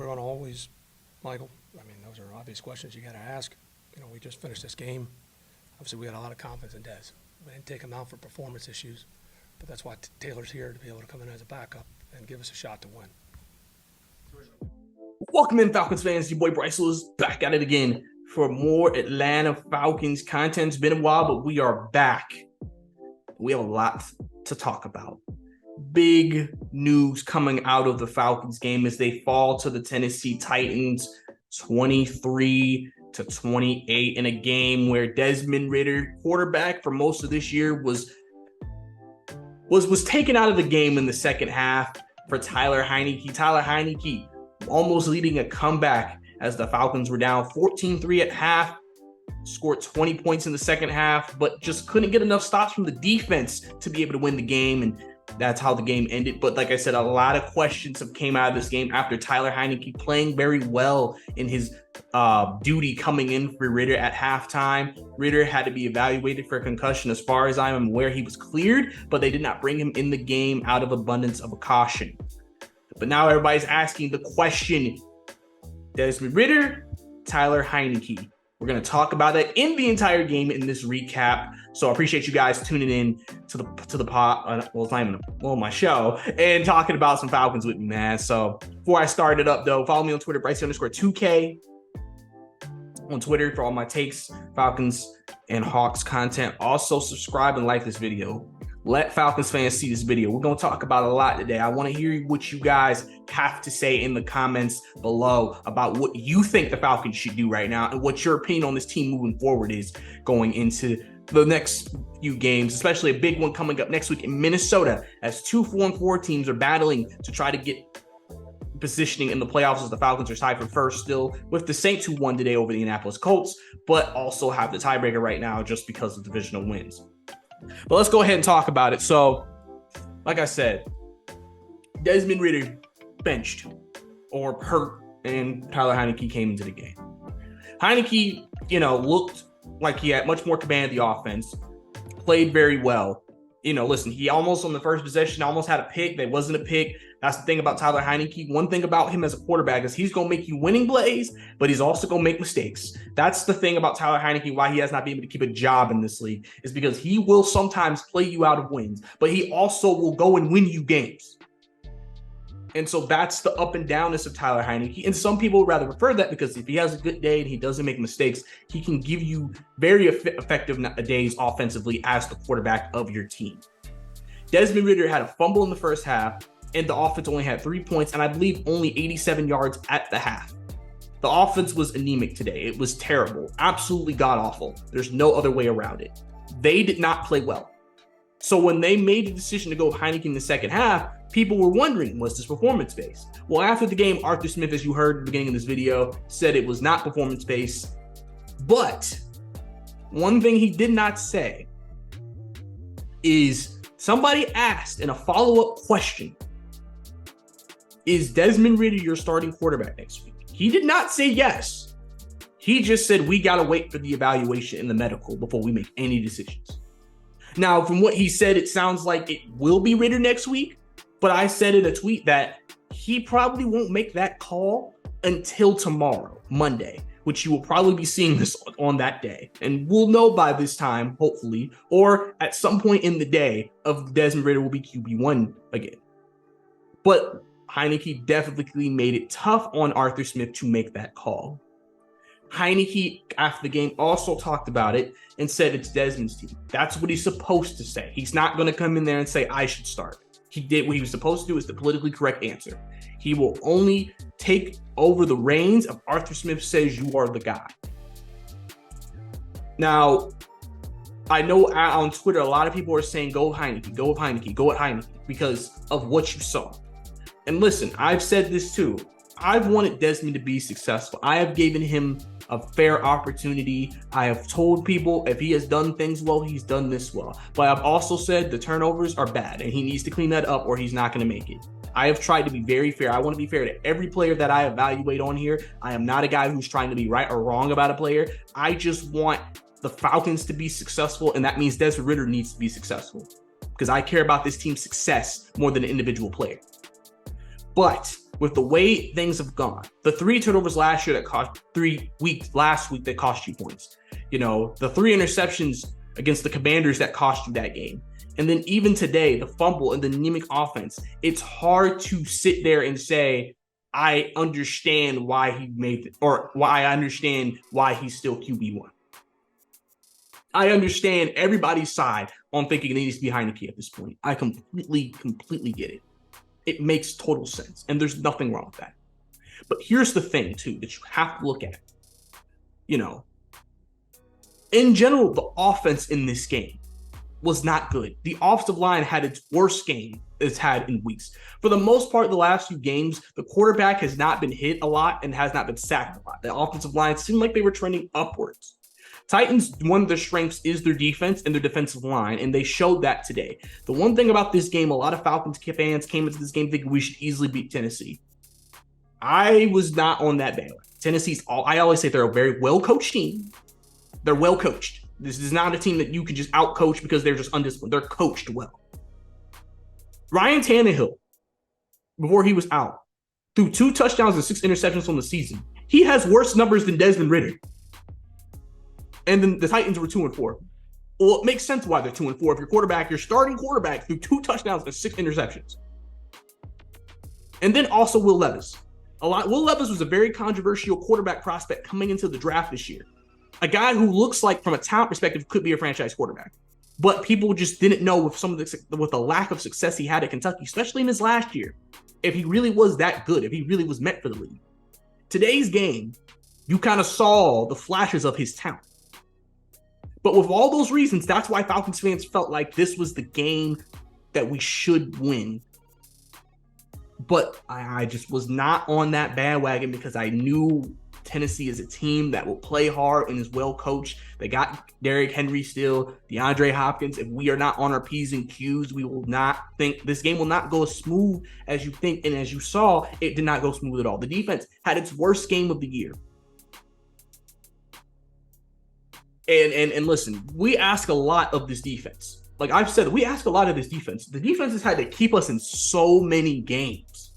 we're going to always, Michael, I mean, those are obvious questions you got to ask. We just finished this game. Obviously, we had a lot of confidence in Dez. We didn't take him out for performance issues, but that's why Taylor's here, to be able to come in as a backup and give us a shot to win. Welcome in, Falcons fans. Your boy Bryce Lewis back at it again for more Atlanta Falcons content. It's been a while, but we are back. We have a lot to talk about. Big news coming out of the Falcons game as they fall to the Tennessee Titans 23-28 in a game where Desmond Ridder, quarterback for most of this year, was taken out of the game in the second half for Tyler Henicke. Tyler Henicke almost leading a comeback as the Falcons were down 14-3 at half, scored 20 points in the second half, but just couldn't get enough stops from the defense to be able to win the game, and that's how the game ended. But like I said, a lot of questions have came out of this game after Tyler Henicke playing very well in his duty coming in for Ridder at halftime. Ridder had to be evaluated for a concussion. As far as I'm aware, he was cleared, but they did not bring him in the game out of abundance of caution. But now everybody's asking the question, Desmond Ridder, Tyler Henicke. We're going to talk about that in the entire game in this recap. So I appreciate you guys tuning in to the pod, it's not even my show, and talking about some Falcons with me, man. So before I start it up, though, follow me on Twitter, Bryce_2K on Twitter for all my takes, Falcons and Hawks content. Also, subscribe and like this video. Let Falcons fans see this video. We're going to talk about a lot today. I want to hear what you guys have to say in the comments below about what you think the Falcons should do right now and what your opinion on this team moving forward is going into the next few games, especially a big one coming up next week in Minnesota, as 2 4-4 teams are battling to try to get positioning in the playoffs, as the Falcons are tied for first still with the Saints, who won today over the Indianapolis Colts, but also have the tiebreaker right now just because of divisional wins. But let's go ahead and talk about it. So, like I said, Desmond Ridder benched or hurt, and Tyler Henicke came into the game. Henicke, looked like he had much more command of the offense, played very well. Listen, he almost on the first possession almost had a pick. That wasn't a pick. That's the thing about Tyler Henicke. One thing about him as a quarterback is he's going to make you winning plays, but he's also going to make mistakes. That's the thing about Tyler Henicke, why he has not been able to keep a job in this league, is because he will sometimes play you out of wins, but he also will go and win you games. And so that's the up and downness of Tyler Henicke. And some people would rather prefer that, because if he has a good day and he doesn't make mistakes, he can give you very effective days offensively as the quarterback of your team. Desmond Ridder had a fumble in the first half, and the offense only had 3 points, and I believe only 87 yards at the half. The offense was anemic today. It was terrible, absolutely god-awful. There's no other way around it. They did not play well. So when they made the decision to go Henicke in the second half, people were wondering, was this performance-based? Well, after the game, Arthur Smith, as you heard at the beginning of this video, said it was not performance-based. But one thing he did not say is, somebody asked in a follow-up question, is Desmond Ridder your starting quarterback next week? He did not say yes. He just said, we got to wait for the evaluation and the medical before we make any decisions. Now, from what he said, it sounds like it will be Ridder next week, but I said in a tweet that he probably won't make that call until tomorrow, Monday, which you will probably be seeing this on that day. And we'll know by this time, hopefully, or at some point in the day, of Desmond Ridder will be QB1 again. But Henicke definitely made it tough on Arthur Smith to make that call. Henicke, after the game, also talked about it and said it's Desmond's team. That's what he's supposed to say. He's not going to come in there and say, I should start. He did what he was supposed to do, is the politically correct answer. He will only take over the reins if Arthur Smith says you are the guy. Now, I know on Twitter, a lot of people are saying, go Henicke, go with Henicke, go with Henicke, because of what you saw. And listen, I've said this too. I've wanted Desmond to be successful. I have given him a fair opportunity. I have told people if he has done things well, he's done this well. But I've also said the turnovers are bad and he needs to clean that up or he's not going to make it. I have tried to be very fair. I want to be fair to every player that I evaluate on here. I am not a guy who's trying to be right or wrong about a player. I just want the Falcons to be successful, and that means Desmond Ridder needs to be successful because I care about this team's success more than an individual player. But with the way things have gone, the 3 turnovers last year that cost last week that cost you points, the 3 interceptions against the Commanders that cost you that game. And then even today, the fumble and the anemic offense, it's hard to sit there and say, I understand why he made it, or why I understand why he's still QB1. I understand everybody's side on thinking it needs to be Henicke at this point. I completely get it. It makes total sense. And there's nothing wrong with that. But here's the thing, too, that you have to look at. In general, the offense in this game was not good. The offensive line had its worst game it's had in weeks. For the most part, the last few games, the quarterback has not been hit a lot and has not been sacked a lot. The offensive line seemed like they were trending upwards. Titans, one of their strengths is their defense and their defensive line, and they showed that today. The one thing about this game, a lot of Falcons fans came into this game thinking we should easily beat Tennessee. I was not on that bandwagon. I always say they're a very well-coached team. They're well-coached. This is not a team that you can just out-coach because they're just undisciplined. They're coached well. Ryan Tannehill, before he was out, threw 2 touchdowns and 6 interceptions on the season. He has worse numbers than Desmond Ridder. And then the Titans were 2-4. Well, it makes sense why they're 2-4. If your starting quarterback, threw 2 touchdowns and 6 interceptions. And then also Will Levis. Will Levis was a very controversial quarterback prospect coming into the draft this year. A guy who looks like, from a talent perspective, could be a franchise quarterback. But people just didn't know with the lack of success he had at Kentucky, especially in his last year, if he really was that good, if he really was meant for the league. Today's game, you kind of saw the flashes of his talent. But with all those reasons, that's why Falcons fans felt like this was the game that we should win. But I just was not on that bandwagon because I knew Tennessee is a team that will play hard and is well coached. They got Derrick Henry still, DeAndre Hopkins. If we are not on our P's and Q's, we will not think this game will not go as smooth as you think. And as you saw, it did not go smooth at all. The defense had its worst game of the year. And listen, we ask a lot of this defense. Like I've said, we ask a lot of this defense. The defense has had to keep us in so many games.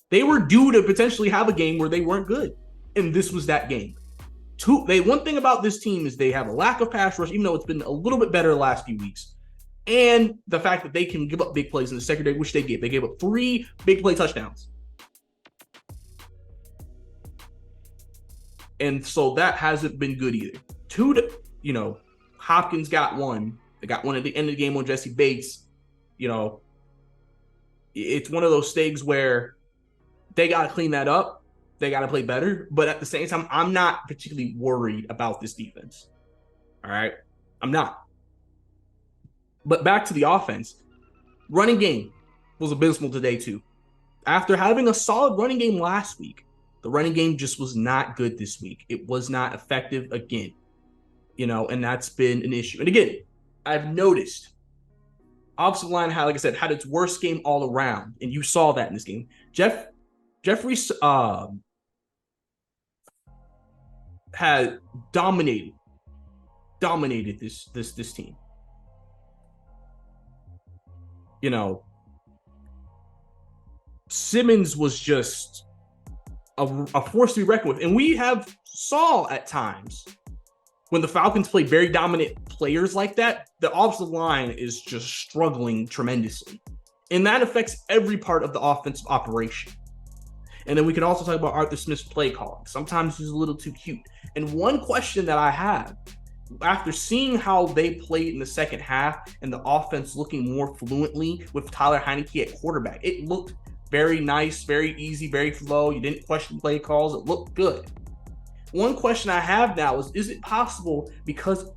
They were due to potentially have a game where they weren't good. And this was that game. One thing about this team is they have a lack of pass rush, even though it's been a little bit better the last few weeks. And the fact that they can give up big plays in the secondary, which they did. They gave up 3 big play touchdowns. And so that hasn't been good either. Hopkins got 1. They got 1 at the end of the game on Jesse Bates. It's one of those things where they got to clean that up. They got to play better. But at the same time, I'm not particularly worried about this defense. All right? I'm not. But back to the offense. Running game was abysmal today, too. After having a solid running game last week, the running game just was not good this week. It was not effective again. And that's been an issue. And again, I've noticed offensive line had its worst game all around. And you saw that in this game. Jeffrey had dominated this team. Simmons was just a force to be reckoned with. And we have saw at times when the Falcons play very dominant players like that, the offensive line is just struggling tremendously. And that affects every part of the offensive operation. And then we can also talk about Arthur Smith's play calling. Sometimes he's a little too cute. And one question that I have, after seeing how they played in the second half and the offense looking more fluently with Tyler Henicke at quarterback, it looked very nice, very easy, very flow. You didn't question play calls. It looked good. One question I have now is it possible because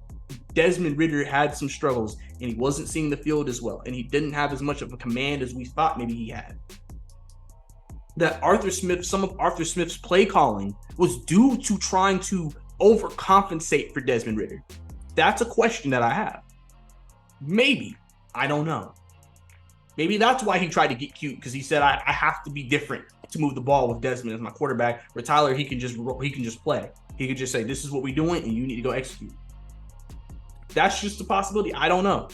Desmond Ridder had some struggles and he wasn't seeing the field as well and he didn't have as much of a command as we thought maybe he had, that some of Arthur Smith's play calling was due to trying to overcompensate for Desmond Ridder? That's a question that I have. Maybe. I don't know. Maybe that's why he tried to get cute, because he said, I have to be different to move the ball with Desmond as my quarterback. Where Tyler, he can just play. He could just say, this is what we're doing, and you need to go execute. That's just a possibility. I don't know.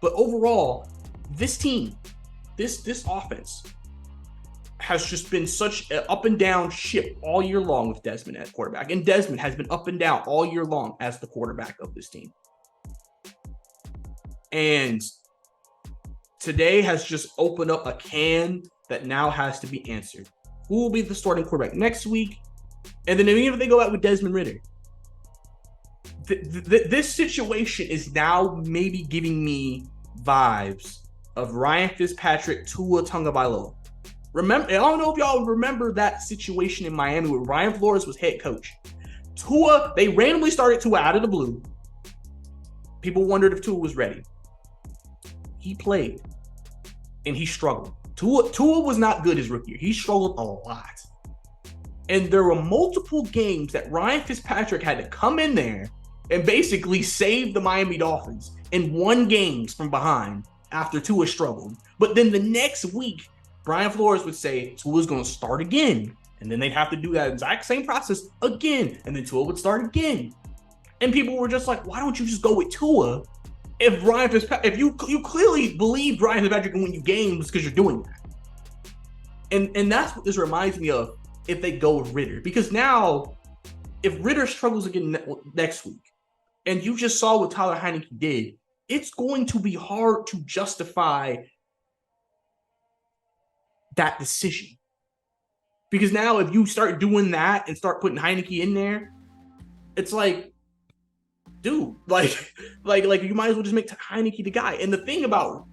But overall, this team, this offense, has just been such an up and down ship all year long with Desmond at quarterback. And Desmond has been up and down all year long as the quarterback of this team. And today has just opened up a can that now has to be answered. Who will be the starting quarterback next week? And then even if they go out with Desmond Ridder, this situation is now maybe giving me vibes of Ryan Fitzpatrick, Tua Tagovailoa. Remember, I don't know if y'all remember that situation in Miami where Ryan Flores was head coach. Tua, they randomly started Tua out of the blue. People wondered if Tua was ready. He played, and he struggled. Tua was not good his rookie year. He struggled a lot. And there were multiple games that Ryan Fitzpatrick had to come in there and basically save the Miami Dolphins and won games from behind after Tua struggled. But then the next week, Brian Flores would say Tua's going to start again. And then they'd have to do that exact same process again. And then Tua would start again. And people were just like, why don't you just go with Tua? If you clearly believe Ryan Fitzpatrick can win you games because you're doing that. And that's what this reminds me of if they go with Ridder. Because now, if Ridder struggles again next week, and you just saw what Tyler Henicke did, it's going to be hard to justify that decision. Because now if you start doing that and start putting Henicke in there, it's like, dude, like you might as well just make Henicke the guy. And the thing about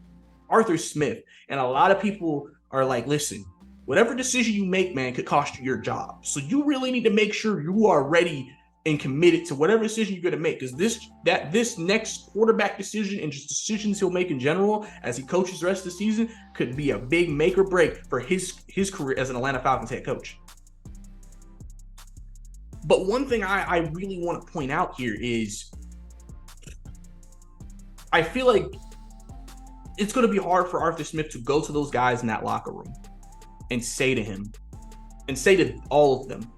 Arthur Smith, and a lot of people are like, listen, whatever decision you make, man, could cost you your job. So you really need to make sure you are ready and committed to whatever decision you're going to make. Because this next quarterback decision and just decisions he'll make in general as he coaches the rest of the season could be a big make or break for his career as an Atlanta Falcons head coach. But one thing I really want to point out here is I feel like it's going to be hard for Arthur Smith to go to those guys in that locker room and say to him, and say to all of them,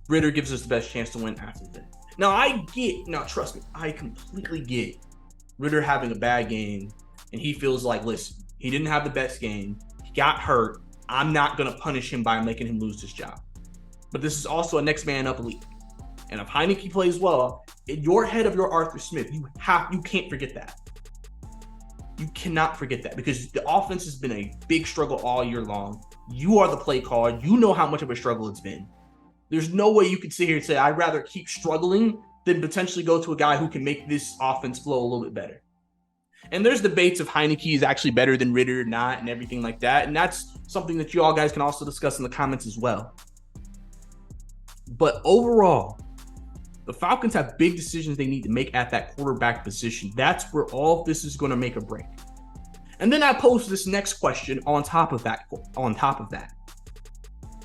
Ridder gives us the best chance to win after that. Now trust me, I completely get Ridder having a bad game, and he feels like, listen, he didn't have the best game, he got hurt, I'm not going to punish him by making him lose his job. But this is also a next man up league. And if Henicke plays well, in your head of your Arthur Smith, you can't forget that. You cannot forget that because the offense has been a big struggle all year long. You are the play caller. You know how much of a struggle it's been. There's no way you could sit here and say, I'd rather keep struggling than potentially go to a guy who can make this offense flow a little bit better. And there's debates if Henicke is actually better than Ridder or not and everything like that. And that's something that you all guys can also discuss in the comments as well. But overall, the Falcons have big decisions they need to make at that quarterback position. That's where all of this is going to make a break. And then I pose this next question on top of that.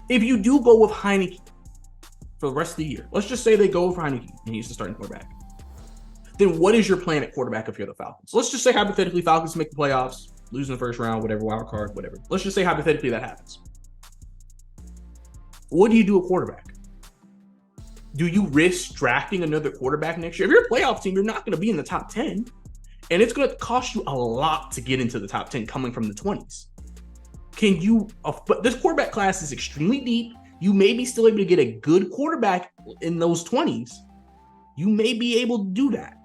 If you do go with Henicke for the rest of the year, let's just say they go for Henicke and he's the starting quarterback, then what is your plan at quarterback if you're the Falcons? Let's just say hypothetically Falcons make the playoffs, lose in the first round, whatever, wild card, whatever. Let's just say hypothetically that happens. What do you do at quarterback? Do you risk drafting another quarterback next year? If you're a playoff team, you're not going to be in the top 10. And it's going to cost you a lot to get into the top 10 coming from the 20s. But this quarterback class is extremely deep. You may be still able to get a good quarterback in those 20s. You may be able to do that.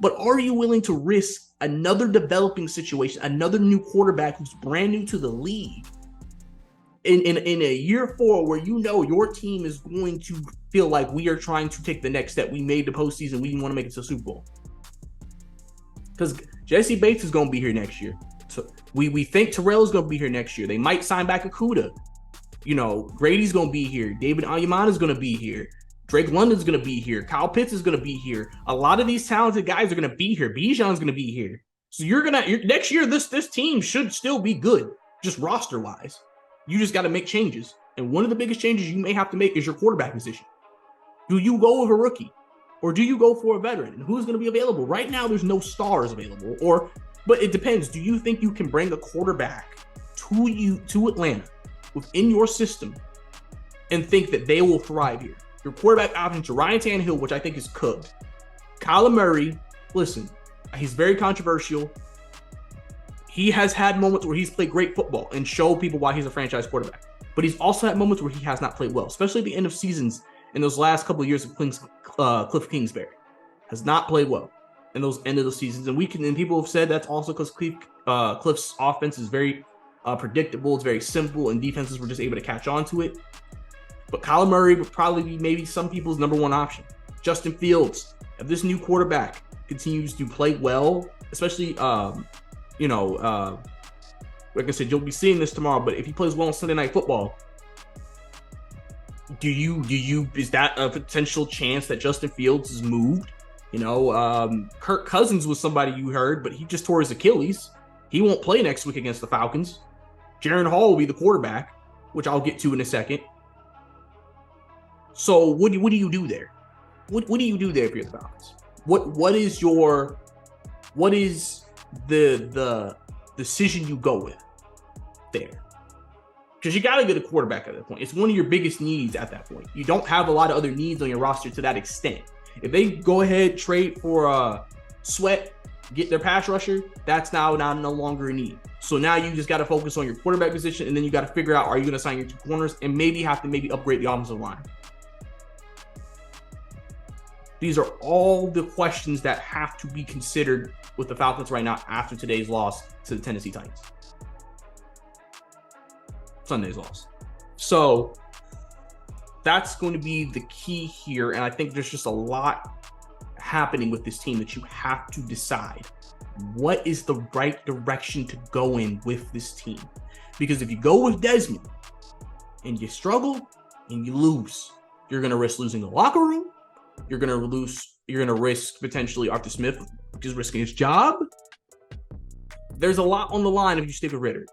But are you willing to risk another developing situation, another new quarterback who's brand new to the league in a year 4 where you know your team is going to feel like we are trying to take the next step? We made the postseason. We want to make it to the Super Bowl. Because Jesse Bates is going to be here next year. So we think Terrell is going to be here next year. They might sign back Okudah. You know, Grady's going to be here. David Onyemata is going to be here. Drake London's going to be here. Kyle Pitts is going to be here. A lot of these talented guys are going to be here. Bijan's going to be here. So next year, this team should still be good, just roster-wise. You just got to make changes. And one of the biggest changes you may have to make is your quarterback position. Do you go with a rookie? Or do you go for a veteran? And who's going to be available? Right now, there's no stars available. But it depends. Do you think you can bring a quarterback to Atlanta within your system and think that they will thrive here? Your quarterback options are Ryan Tannehill, which I think is cooked. Kyler Murray, listen, he's very controversial. He has had moments where he's played great football and showed people why he's a franchise quarterback. but he's also had moments where he has not played well, especially at the end of seasons in those last couple of years of Cliff Kingsbury. Has not played well in those end of the seasons. And people have said that's also because Cliff's offense is very predictable. It's very simple, and defenses were just able to catch on to it. But Kyler Murray would probably be maybe some people's number one option. Justin Fields, if this new quarterback continues to play well, especially, like I said, you'll be seeing this tomorrow, but if he plays well on Sunday Night Football, is that a potential chance that Justin Fields is moved? Kirk Cousins was somebody you heard, but he just tore his Achilles. He won't play next week against the Falcons. Jaren Hall will be the quarterback, which I'll get to in a second. So what do you do there? What do you do there if you're the Falcons? What is the decision you go with there? Because you got to get a quarterback at that point. It's one of your biggest needs at that point. You don't have a lot of other needs on your roster to that extent. If they go ahead, trade for Sweat, get their pass rusher, that's now no longer a need. So now you just got to focus on your quarterback position, and then you got to figure out, are you going to sign your two corners and maybe have to upgrade the offensive line? These are all the questions that have to be considered with the Falcons right now after today's loss to the Tennessee Titans. Sunday's loss. So that's going to be the key here. And I think there's just a lot happening with this team that you have to decide. What is the right direction to go in with this team? Because if you go with Desmond and you struggle and you lose, you're going to risk losing the locker room. You're going to risk potentially Arthur Smith just risking his job. There's a lot on the line if you stick with Ritter.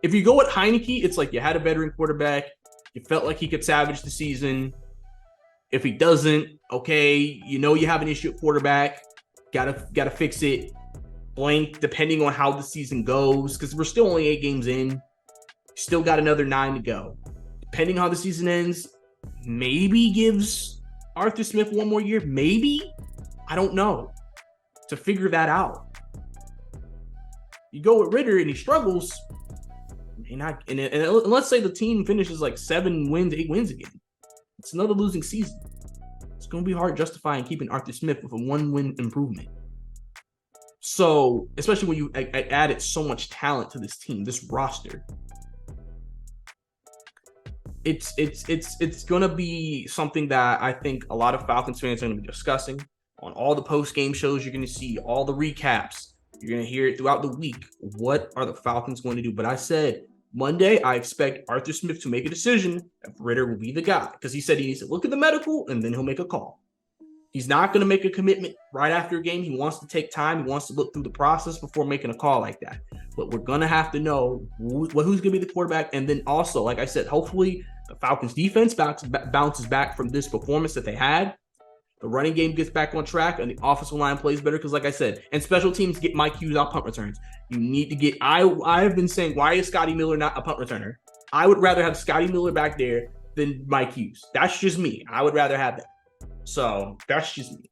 If you go with Henicke, it's like you had a veteran quarterback. You felt like he could salvage the season. If he doesn't, okay, you have an issue at quarterback. Gotta fix it. Blank, depending on how the season goes, because we're still only 8 games in. Still got another 9 to go. Depending on how the season ends, maybe gives Arthur Smith one more year, maybe. I don't know. To figure that out. You go with Ritter and he struggles, and let's say the team finishes like 7 wins, 8 wins again. It's another losing season. It's going to be hard justifying keeping Arthur Smith with a 1-win improvement. So, especially when you added so much talent to this team, this roster. It's going to be something that I think a lot of Falcons fans are going to be discussing on all the post-game shows. You're going to see all the recaps. You're going to hear it throughout the week. What are the Falcons going to do? But I said Monday, I expect Arthur Smith to make a decision if Ritter will be the guy, because he said he needs to look at the medical and then he'll make a call. He's not going to make a commitment right after a game. He wants to take time. He wants to look through the process before making a call like that. But we're going to have to know who's going to be the quarterback. And then also, like I said, hopefully the Falcons defense bounces back from this performance that they had. The running game gets back on track and the offensive line plays better. Because like I said, and special teams get Mike Hughes out punt returns. You need to get, I have been saying, why is Scotty Miller not a punt returner? I would rather have Scotty Miller back there than Mike Hughes. That's just me. I would rather have that. So that's just me.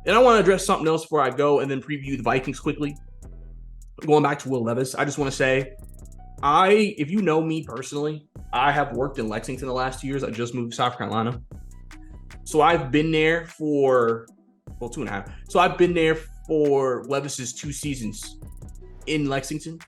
And I want to address something else before I go and then preview the Vikings quickly. Going back to Will Levis, I just want to say, if you know me personally, I have worked in Lexington the last 2 years. I just moved to South Carolina. So I've been there for, 2.5. So I've been there for Levis's 2 seasons in Lexington.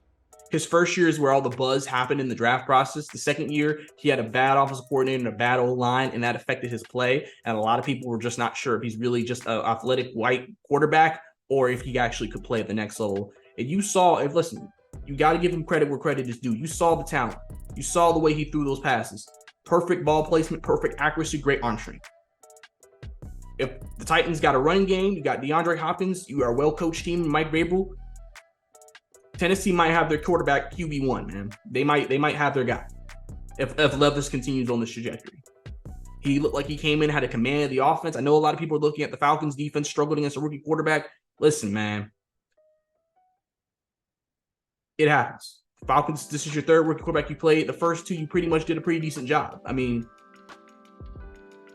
His first year is where all the buzz happened in the draft process. The second year, he had a bad offensive coordinator and a bad O-line, and that affected his play. And a lot of people were just not sure if he's really just an athletic white quarterback or if he actually could play at the next level. And you saw, listen, you got to give him credit where credit is due. You saw the talent. You saw the way he threw those passes. Perfect ball placement, perfect accuracy, great arm strength. If the Titans got a running game, you got DeAndre Hopkins, you are a well-coached team, Mike Vrabel. Tennessee might have their quarterback QB1, man. They might have their guy if Levis continues on this trajectory. He looked like he came in, had a command of the offense. I know a lot of people are looking at the Falcons defense struggling against a rookie quarterback. Listen, man. It happens. Falcons, this is your 3rd rookie quarterback you played. The first 2, you pretty much did a pretty decent job. I mean,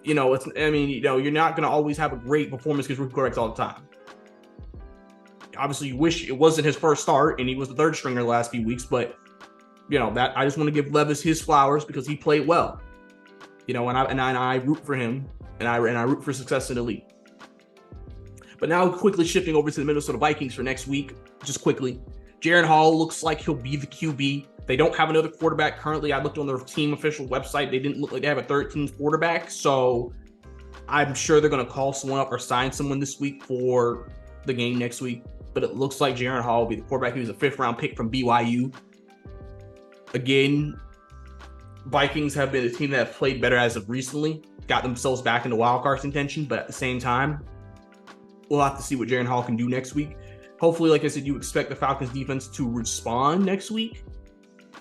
you're not going to always have a great performance against rookie quarterbacks all the time. Obviously, you wish it wasn't his first start and he was the 3rd stringer the last few weeks, but that I just want to give Levis his flowers because he played well. And I root for him, and I root for success in the league. But now quickly shifting over to the Minnesota Vikings for next week, just quickly. Jaren Hall looks like he'll be the QB. They don't have another quarterback currently. I looked on their team official website. They didn't look like they have a 13th quarterback. So I'm sure they're going to call someone up or sign someone this week for the game next week. But it looks like Jaren Hall will be the quarterback. He was a 5th-round pick from BYU. Again, Vikings have been a team that have played better as of recently, got themselves back into wildcard contention. But at the same time, we'll have to see what Jaren Hall can do next week. Hopefully, like I said, you expect the Falcons defense to respond next week.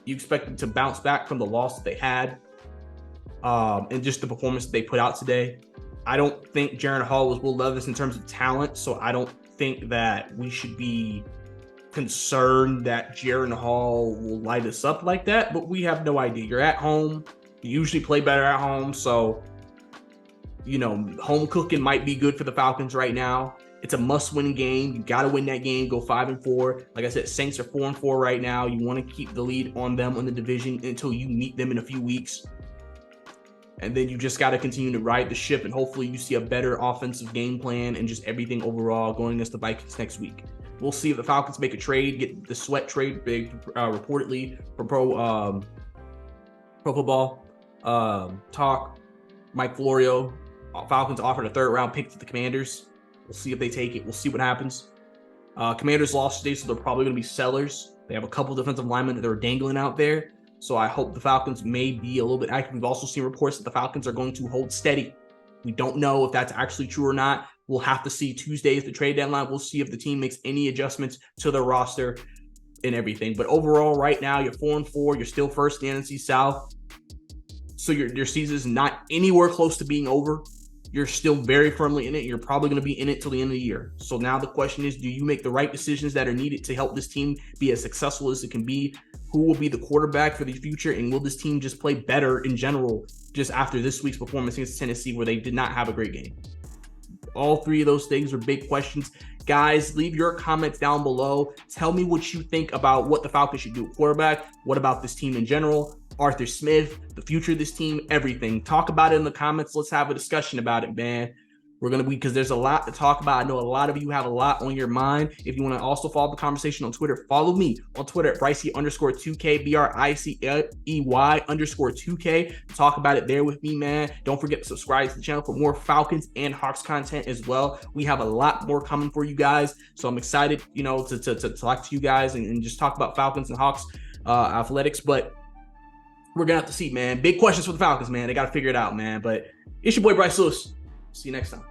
You expect them to bounce back from the loss that they had and just the performance that they put out today. I don't think Jaren Hall was Will Levis in terms of talent, so I don't think that we should be concerned that Jaren Hall will light us up like that, but we have no idea. You're at home. You usually play better at home, so, home cooking might be good for the Falcons right now. It's a must-win game. You got to win that game. Go 5-4. Like I said, Saints are 4-4 right now. You want to keep the lead on them on the division until you meet them in a few weeks. And then you just got to continue to ride the ship, and hopefully you see a better offensive game plan and just everything overall going against the Vikings next week. We'll see if the Falcons make a trade, get the Sweat trade big, reportedly for Pro Football Talk. Mike Florio, Falcons offered a 3rd-round pick to the Commanders. We'll see if they take it. We'll see what happens. Commanders lost today, so they're probably going to be sellers. They have a couple defensive linemen that they're dangling out there. So I hope the Falcons may be a little bit active. We've also seen reports that the Falcons are going to hold steady. We don't know if that's actually true or not. We'll have to see. Tuesday is the trade deadline. We'll see if the team makes any adjustments to their roster and everything. But overall, right now, you're 4-4. You're still first in the NFC South. So your season is not anywhere close to being over. You're still very firmly in it. You're probably going to be in it till the end of the year. So now the question is, do you make the right decisions that are needed to help this team be as successful as it can be? Who will be the quarterback for the future? And will this team just play better in general just after this week's performance against Tennessee, where they did not have a great game? All three of those things are big questions. Guys, leave your comments down below. Tell me what you think about what the Falcons should do at quarterback. What about this team in general? Arthur Smith, the future of this team, everything. Talk about it in the comments. Let's have a discussion about it, man. We're going to be, because there's a lot to talk about. I know a lot of you have a lot on your mind. If you want to also follow the conversation on Twitter, follow me on Twitter at Bricey_2K, BRICEY_2K. Talk about it there with me, man. Don't forget to subscribe to the channel for more Falcons and Hawks content as well. We have a lot more coming for you guys. So I'm excited, to talk to you guys and just talk about Falcons and Hawks athletics. But we're going to have to see, man. Big questions for the Falcons, man. They got to figure it out, man. But it's your boy, Bryce Lewis. See you next time.